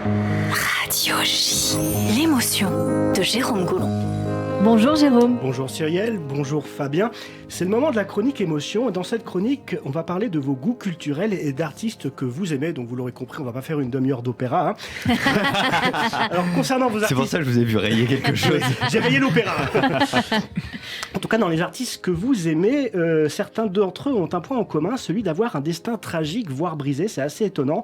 Radio J, l'émotion de Jérôme Goulon. Bonjour Jérôme. Bonjour Cyrielle, bonjour Fabien. C'est le moment de la chronique émotion et dans cette chronique, on va parler de vos goûts culturels et d'artistes que vous aimez. Donc vous l'aurez compris, on va pas faire une demi-heure d'opéra. Alors concernant vos artistes... C'est pour ça que je vous ai vu rayer quelque chose. J'ai rayé l'opéra. En tout cas, dans les artistes que vous aimez, certains d'entre eux ont un point en commun, celui d'avoir un destin tragique, voire brisé. C'est assez étonnant.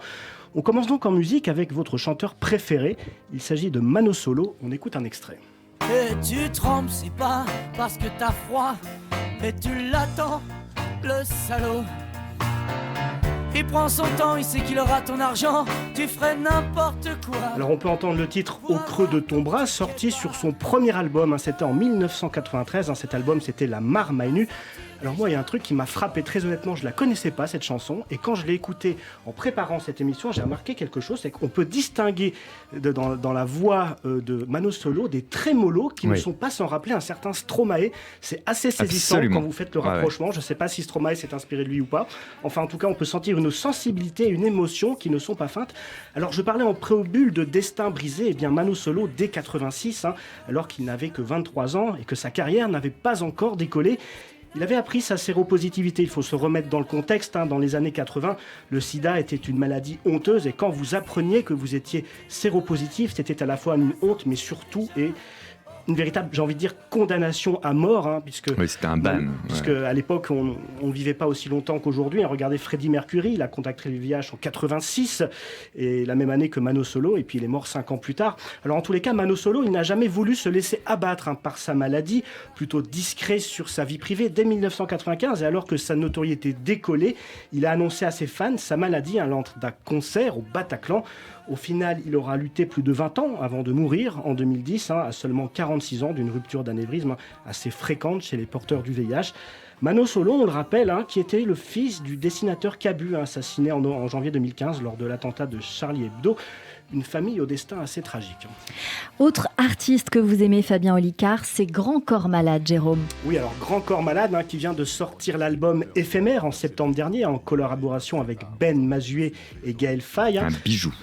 On commence donc en musique avec votre chanteur préféré. Il s'agit de Mano Solo. On écoute un extrait. Et tu trembles, c'est pas parce que t'as froid, mais tu l'attends, le salaud. Il prend son temps, il sait qu'il aura ton argent, tu ferais n'importe quoi. Alors on peut entendre le titre Au creux de ton bras, sorti sur son premier album, c'était en 1993, cet album c'était La Marmaille. Alors moi il y a un truc qui m'a frappé très honnêtement, je la connaissais pas cette chanson, et quand je l'ai écoutée en préparant cette émission, j'ai remarqué quelque chose, c'est qu'on peut distinguer dans la voix de Mano Solo des trémolos qui ne sont pas sans rappeler un certain Stromae. C'est assez saisissant. Absolument. Quand vous faites le rapprochement. Je ne sais pas si Stromae s'est inspiré de lui ou pas. Enfin en tout cas on peut sentir une sensibilité, une émotion qui ne sont pas feintes. Alors je parlais en préambule de destin brisé, et bien Mano Solo dès 86, alors qu'il n'avait que 23 ans et que sa carrière n'avait pas encore décollé. Il avait appris sa séropositivité, il faut se remettre dans le contexte. Dans les années 80, le sida était une maladie honteuse et quand vous appreniez que vous étiez séropositif, c'était à la fois une honte mais surtout une véritable, j'ai envie de dire, condamnation à mort, puisque c'était un ban. Puisque à l'époque, on ne vivait pas aussi longtemps qu'aujourd'hui. Regardez Freddie Mercury, il a contracté le VIH en 86, et la même année que Mano Solo, et puis il est mort 5 ans plus tard. Alors en tous les cas, Mano Solo, il n'a jamais voulu se laisser abattre par sa maladie, plutôt discret sur sa vie privée. Dès 1995, et alors que sa notoriété décollait, il a annoncé à ses fans sa maladie lors d'un concert au Bataclan. Au final, il aura lutté plus de 20 ans avant de mourir en 2010, à seulement 46 ans d'une rupture d'anévrisme assez fréquente chez les porteurs du VIH. Mano Solo, on le rappelle, qui était le fils du dessinateur Cabu, assassiné en janvier 2015 lors de l'attentat de Charlie Hebdo. Une famille au destin assez tragique. Autre artiste que vous aimez, Fabien Olicard, c'est Grand Corps Malade, Jérôme. Oui, alors Grand Corps Malade, qui vient de sortir l'album Éphémère en septembre dernier, en collaboration avec Ben Mazué et Gaël Faye. Un bijou.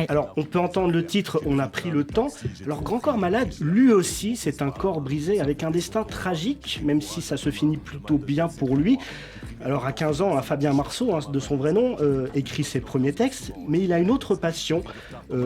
Alors, on peut entendre le titre « On a pris le temps ». Alors, Grand Corps Malade, lui aussi, c'est un corps brisé avec un destin tragique, même si ça se finit plutôt bien pour lui. Alors, à 15 ans, Fabien Marceau, de son vrai nom, écrit ses premiers textes, mais il a une autre passion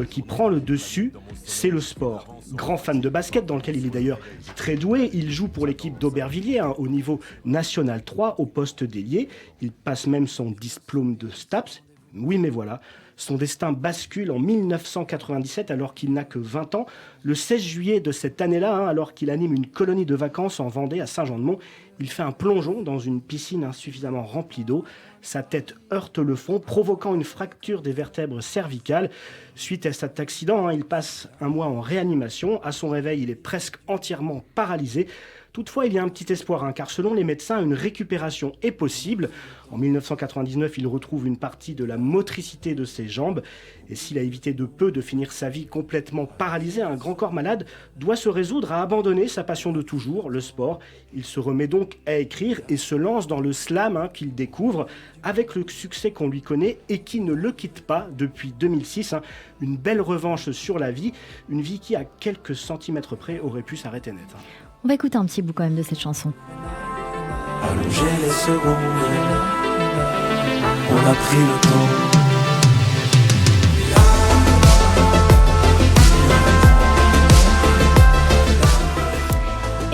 qui prend le dessus, c'est le sport. Grand fan de basket, dans lequel il est d'ailleurs très doué. Il joue pour l'équipe d'Aubervilliers au niveau National 3, au poste d'ailier. Il passe même son diplôme de STAPS. Oui, mais voilà. Son destin bascule en 1997 alors qu'il n'a que 20 ans. Le 16 juillet de cette année-là, alors qu'il anime une colonie de vacances en Vendée à Saint-Jean-de-Mont, il fait un plongeon dans une piscine insuffisamment remplie d'eau. Sa tête heurte le fond, provoquant une fracture des vertèbres cervicales. Suite à cet accident, il passe un mois en réanimation. À son réveil, il est presque entièrement paralysé. Toutefois, il y a un petit espoir, car selon les médecins, une récupération est possible. En 1999, il retrouve une partie de la motricité de ses jambes. Et s'il a évité de peu de finir sa vie complètement paralysé, un Grand Corps Malade doit se résoudre à abandonner sa passion de toujours, le sport. Il se remet donc à écrire et se lance dans le slam qu'il découvre avec le succès qu'on lui connaît et qui ne le quitte pas depuis 2006. Une belle revanche sur la vie, une vie qui, à quelques centimètres près, aurait pu s'arrêter net. On va écouter un petit bout quand même de cette chanson. Allonger les secondes, on a pris le temps.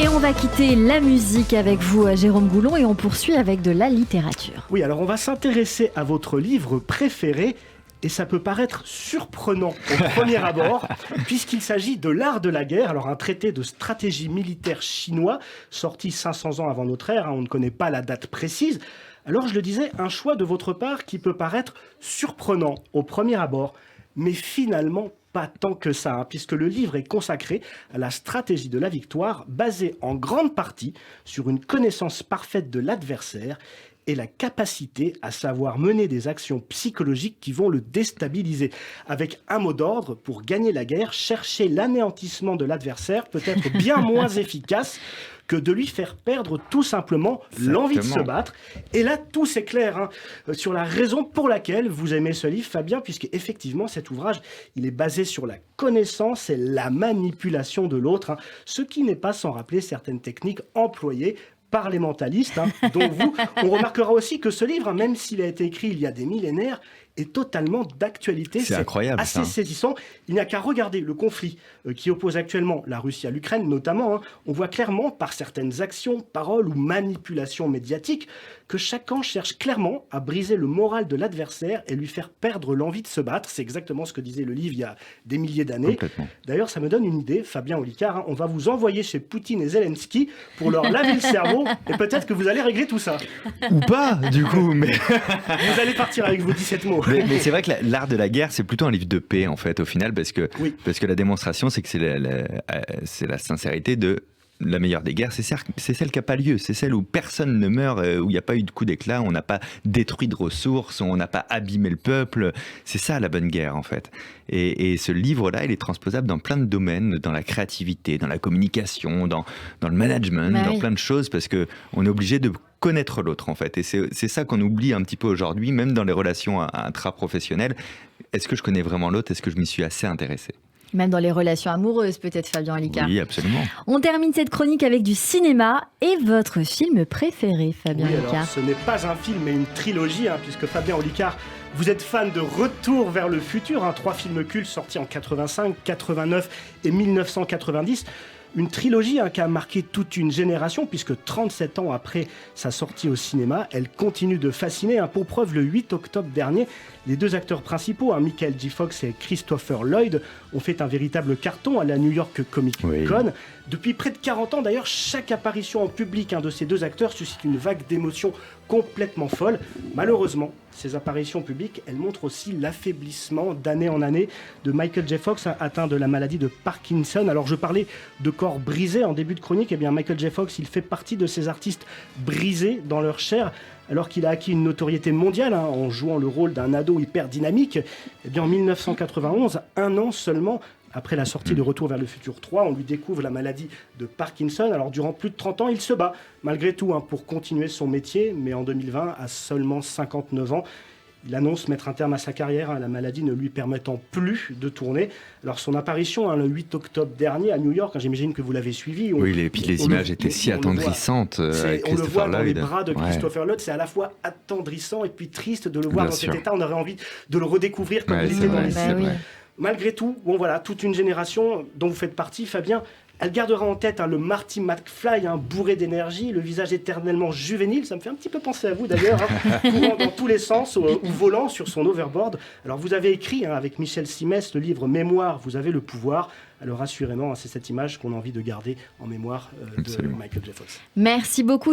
Et on va quitter la musique avec vous, Jérôme Goulon, et on poursuit avec de la littérature. Oui, alors on va s'intéresser à votre livre préféré. Et ça peut paraître surprenant au premier abord, puisqu'il s'agit de L'Art de la guerre, alors un traité de stratégie militaire chinois, sorti 500 ans avant notre ère, on ne connaît pas la date précise. Alors je le disais, un choix de votre part qui peut paraître surprenant au premier abord, mais finalement pas tant que ça, puisque le livre est consacré à la stratégie de la victoire, basée en grande partie sur une connaissance parfaite de l'adversaire et la capacité à savoir mener des actions psychologiques qui vont le déstabiliser. Avec un mot d'ordre, pour gagner la guerre, chercher l'anéantissement de l'adversaire peut être bien moins efficace que de lui faire perdre tout simplement l'envie de se battre. Et là, tout s'éclaire sur la raison pour laquelle vous aimez ce livre, Fabien, puisque effectivement, cet ouvrage, il est basé sur la connaissance et la manipulation de l'autre, ce qui n'est pas sans rappeler certaines techniques employées par les mentalistes, dont vous. On remarquera aussi que ce livre, même s'il a été écrit il y a des millénaires, est totalement d'actualité. C'est incroyable, assez saisissant. Il n'y a qu'à regarder le conflit qui oppose actuellement la Russie à l'Ukraine, notamment. On voit clairement, par certaines actions, paroles ou manipulations médiatiques, que chacun cherche clairement à briser le moral de l'adversaire et lui faire perdre l'envie de se battre. C'est exactement ce que disait le livre il y a des milliers d'années. D'ailleurs, ça me donne une idée, Fabien Olicard. On va vous envoyer chez Poutine et Zelensky pour leur laver le cerveau et peut-être que vous allez régler tout ça. Ou pas, du coup. Mais... Vous allez partir avec vos 17 mots. Mais c'est vrai que l'art de la guerre, c'est plutôt un livre de paix, en fait, au final, parce que la démonstration, c'est que c'est la sincérité de la meilleure des guerres, c'est celle qui n'a pas lieu, c'est celle où personne ne meurt, où il n'y a pas eu de coup d'éclat, on n'a pas détruit de ressources, on n'a pas abîmé le peuple. C'est ça la bonne guerre, en fait. Et ce livre-là, il est transposable dans plein de domaines, dans la créativité, dans la communication, dans le management, dans plein de choses, parce qu'on est obligé de connaître l'autre, en fait. Et c'est ça qu'on oublie un petit peu aujourd'hui, même dans les relations intra-professionnelles. Est-ce que je connais vraiment l'autre ? Est-ce que je m'y suis assez intéressé ? Même dans les relations amoureuses, peut-être, Fabien Olicard. Oui, absolument. On termine cette chronique avec du cinéma et votre film préféré, Fabien Olicard. Alors, ce n'est pas un film, mais une trilogie, puisque Fabien Olicard, vous êtes fan de Retour vers le futur, 3 films cultes sortis en 85, 89 et 1990. Une trilogie qui a marqué toute une génération, puisque 37 ans après sa sortie au cinéma, elle continue de fasciner. Pour preuve, le 8 octobre dernier, les 2 acteurs principaux, Michael J. Fox et Christopher Lloyd, ont fait un véritable carton à la New York Comic Con. Oui. Depuis près de 40 ans, d'ailleurs, chaque apparition en public de ces 2 acteurs suscite une vague d'émotions complètement folle. Malheureusement, ces apparitions publiques, elles montrent aussi l'affaiblissement d'année en année de Michael J. Fox, atteint de la maladie de Parkinson. Alors je parlais de corps brisés en début de chronique, et bien Michael J. Fox, il fait partie de ces artistes brisés dans leur chair, alors qu'il a acquis une notoriété mondiale en jouant le rôle d'un ado hyper dynamique. Et bien en 1991, 1 an seulement après la sortie de Retour vers le futur 3, on lui découvre la maladie de Parkinson. Alors durant plus de 30 ans, il se bat malgré tout pour continuer son métier, mais en 2020, à seulement 59 ans, il annonce mettre un terme à sa carrière, la maladie ne lui permettant plus de tourner. Alors son apparition le 8 octobre dernier à New York, j'imagine que vous l'avez suivi. Et puis les images étaient si attendrissantes avec Christopher Lloyd. On le voit dans les bras de Christopher Lloyd, c'est à la fois attendrissant et puis triste de le voir dans cet état. On aurait envie de le redécouvrir comme il était dans les films. Malgré tout, toute une génération dont vous faites partie, Fabien, elle gardera en tête le Marty McFly, bourré d'énergie, le visage éternellement juvénile. Ça me fait un petit peu penser à vous d'ailleurs, courant dans tous les sens ou volant sur son overboard. Alors vous avez écrit avec Michel Simès le livre Mémoire, vous avez le pouvoir. Alors assurément, c'est cette image qu'on a envie de garder en mémoire de Michael J. Fox. Merci beaucoup.